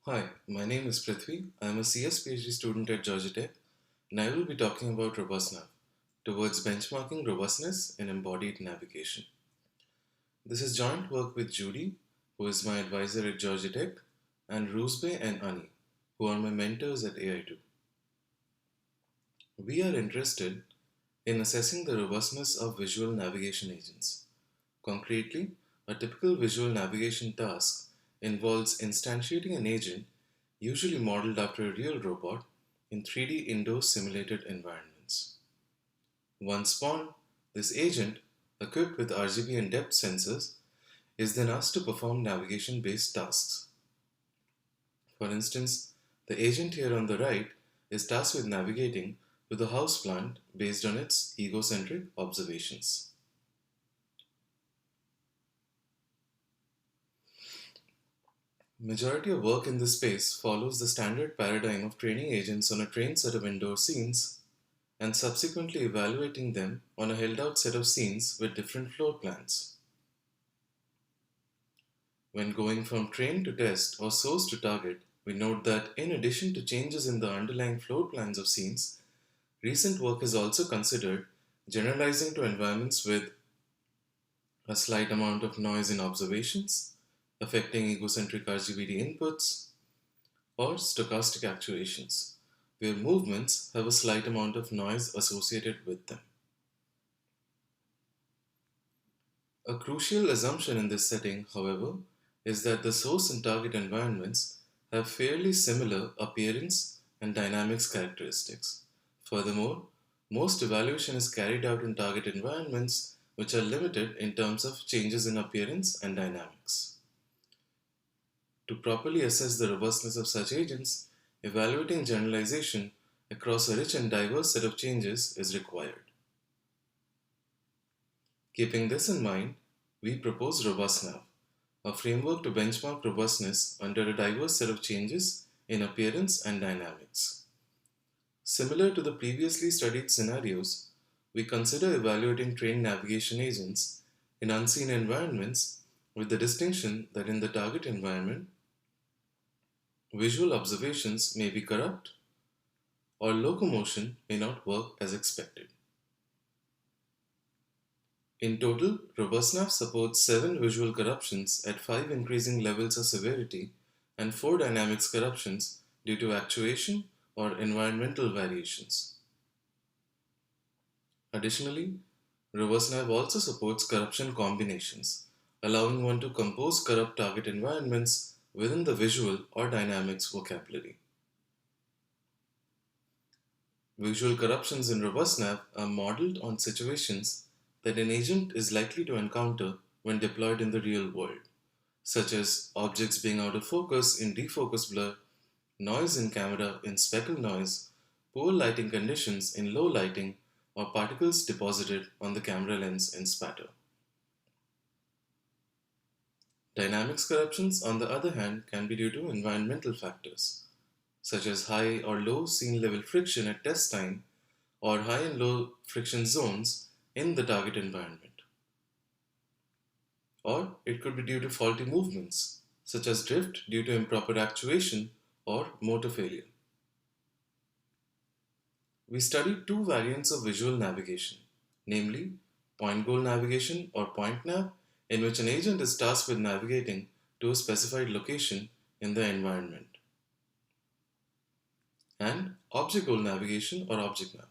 Hi, my name is Prithvi. I am a CS PhD student at Georgia Tech, and I will be talking about RobustNav towards benchmarking robustness in embodied navigation. This is joint work with Judy, who is my advisor at Georgia Tech, and Roosbe and Ani, who are my mentors at AI2. We are interested in assessing the robustness of visual navigation agents. Concretely, a typical visual navigation task involves instantiating an agent, usually modeled after a real robot, in 3D indoor simulated environments. Once spawned, this agent, equipped with RGB and depth sensors, is then asked to perform navigation-based tasks. For instance, the agent here on the right is tasked with navigating to the houseplant based on its egocentric observations. Majority of work in this space follows the standard paradigm of training agents on a trained set of indoor scenes and subsequently evaluating them on a held out set of scenes with different floor plans. When going from train to test or source to target, we note that in addition to changes in the underlying floor plans of scenes, recent work has also considered generalizing to environments with a slight amount of noise in observations, affecting egocentric RGBD inputs, or stochastic actuations, where movements have a slight amount of noise associated with them. A crucial assumption in this setting, however, is that the source and target environments have fairly similar appearance and dynamics characteristics. Furthermore, most evaluation is carried out in target environments which are limited in terms of changes in appearance and dynamics. To properly assess the robustness of such agents, evaluating generalization across a rich and diverse set of changes is required. Keeping this in mind, we propose RobustNav, a framework to benchmark robustness under a diverse set of changes in appearance and dynamics. Similar to the previously studied scenarios, we consider evaluating trained navigation agents in unseen environments with the distinction that in the target environment, visual observations may be corrupt or locomotion may not work as expected. In total, RobustNav supports 7 visual corruptions at 5 increasing levels of severity and 4 dynamics corruptions due to actuation or environmental variations. Additionally, RobustNav also supports corruption combinations, allowing one to compose corrupt target environments within the visual or dynamics vocabulary. Visual corruptions in RobustNav are modeled on situations that an agent is likely to encounter when deployed in the real world, such as objects being out of focus in defocus blur, noise in camera in speckle noise, poor lighting conditions in low lighting, or particles deposited on the camera lens in spatter. Dynamics corruptions, on the other hand, can be due to environmental factors, such as high or low scene level friction at test time or high and low friction zones in the target environment. Or it could be due to faulty movements, such as drift due to improper actuation or motor failure. We studied 2 variants of visual navigation, namely point goal navigation or POINTNAV, in which an agent is tasked with navigating to a specified location in the environment, and object goal navigation or ObjectNav,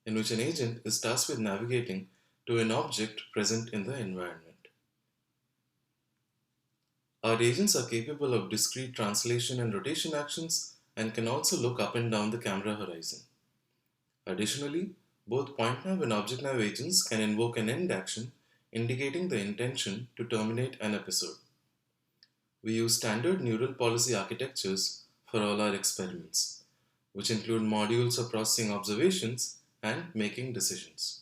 in which an agent is tasked with navigating to an object present in the environment. Our agents are capable of discrete translation and rotation actions and can also look up and down the camera horizon. Additionally, both POINTNAV and ObjectNav agents can invoke an end action indicating the intention to terminate an episode. We use standard neural policy architectures for all our experiments, which include modules for processing observations and making decisions.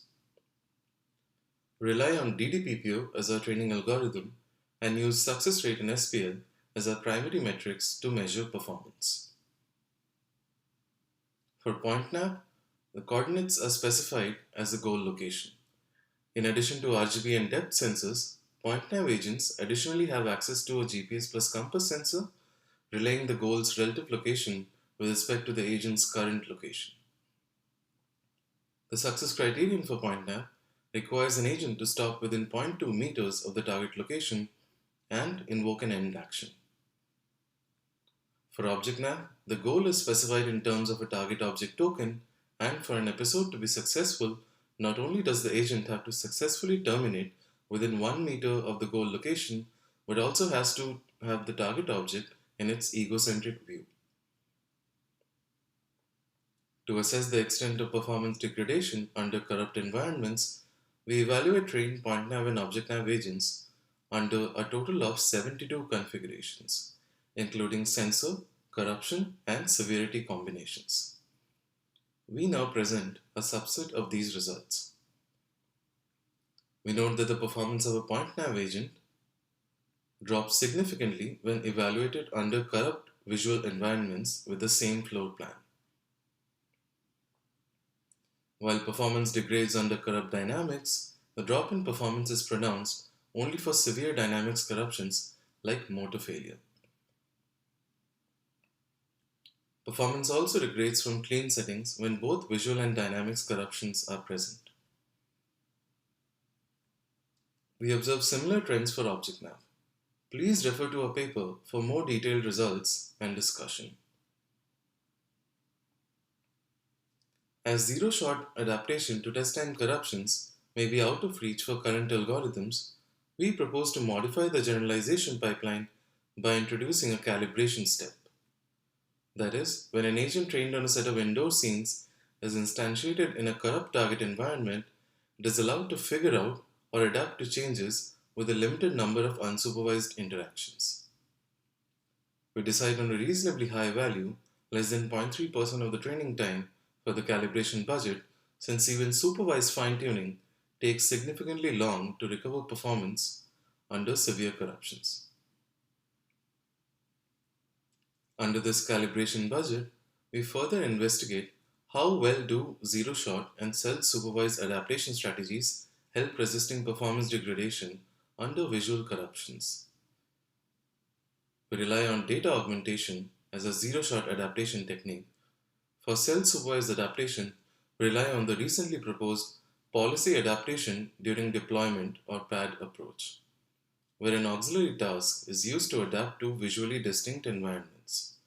Rely on DDPPO as our training algorithm and use success rate in SPL as our primary metrics to measure performance. For POINTNAV, the coordinates are specified as the goal location. In addition to RGB and depth sensors, POINTNAV agents additionally have access to a GPS plus compass sensor, relaying the goal's relative location with respect to the agent's current location. The success criterion for POINTNAV requires an agent to stop within zero point 0.2 meters of the target location and invoke an end action. For ObjectNav, the goal is specified in terms of a target object token, and for an episode to be successful, not only does the agent have to successfully terminate within 1 meter of the goal location, but also has to have the target object in its egocentric view. To assess the extent of performance degradation under corrupt environments, we evaluate trained POINTNAV and ObjectNav agents under a total of 72 configurations, including sensor, corruption, and severity combinations. We now present a subset of these results. We note that the performance of a POINTNAV agent drops significantly when evaluated under corrupt visual environments with the same floor plan. While performance degrades under corrupt dynamics, the drop in performance is pronounced only for severe dynamics corruptions like motor failure. Performance also degrades from clean settings when both visual and dynamics corruptions are present. We observe similar trends for ObjectNav. Please refer to our paper for more detailed results and discussion. As zero-shot adaptation to test-time corruptions may be out of reach for current algorithms, we propose to modify the generalization pipeline by introducing a calibration step. That is, when an agent trained on a set of indoor scenes is instantiated in a corrupt target environment, it is allowed to figure out or adapt to changes with a limited number of unsupervised interactions. We decide on a reasonably high value, less than 0.3% of the training time, for the calibration budget, since even supervised fine-tuning takes significantly long to recover performance under severe corruptions. Under this calibration budget, we further investigate how well do zero-shot and self-supervised adaptation strategies help resisting performance degradation under visual corruptions. We rely on data augmentation as a zero-shot adaptation technique. For self-supervised adaptation, we rely on the recently proposed policy adaptation during deployment or PAD approach, where an auxiliary task is used to adapt to visually distinct environments.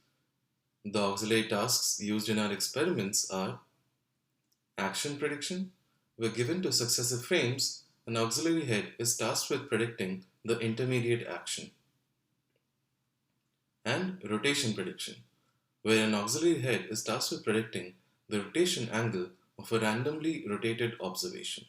The auxiliary tasks used in our experiments are action prediction, where given to successive frames, an auxiliary head is tasked with predicting the intermediate action, and rotation prediction, where an auxiliary head is tasked with predicting the rotation angle of a randomly rotated observation.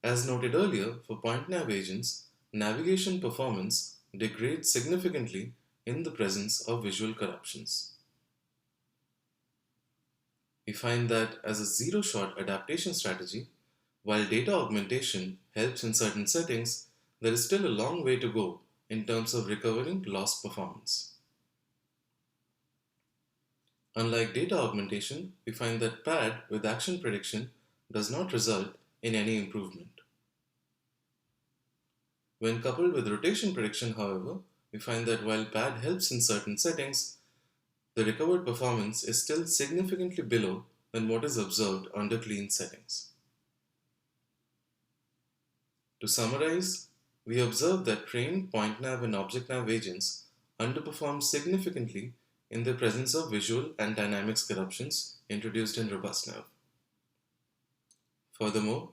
As noted earlier, for POINTNAV agents, navigation performance degrades significantly in the presence of visual corruptions. We find that as a zero-shot adaptation strategy, while data augmentation helps in certain settings, there is still a long way to go in terms of recovering lost performance. Unlike data augmentation, we find that PAD with action prediction does not result in any improvement. When coupled with rotation prediction, however, we find that while PAD helps in certain settings, the recovered performance is still significantly below than what is observed under clean settings. To summarize, we observe that trained POINTNAV and ObjectNav agents underperform significantly in the presence of visual and dynamics corruptions introduced in RobustNav. Furthermore,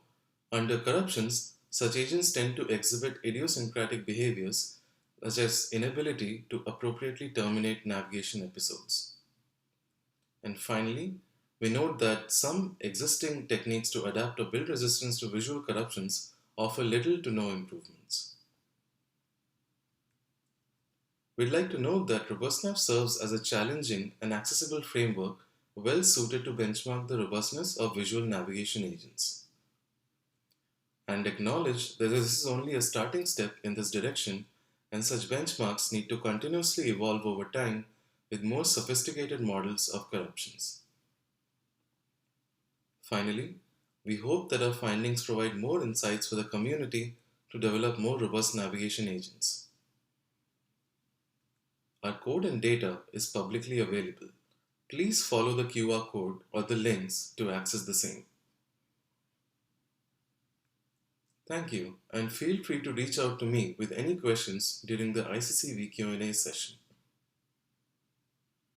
under corruptions, such agents tend to exhibit idiosyncratic behaviors such as inability to appropriately terminate navigation episodes. And finally, we note that some existing techniques to adapt or build resistance to visual corruptions offer little to no improvements. We'd like to note that RobustNav serves as a challenging and accessible framework well suited to benchmark the robustness of visual navigation agents, and acknowledge that this is only a starting step in this direction, and such benchmarks need to continuously evolve over time with more sophisticated models of corruptions. Finally, we hope that our findings provide more insights for the community to develop more robust navigation agents. Our code and data is publicly available. Please follow the QR code or the links to access the same. Thank you, and feel free to reach out to me with any questions during the ICCV Q&A session.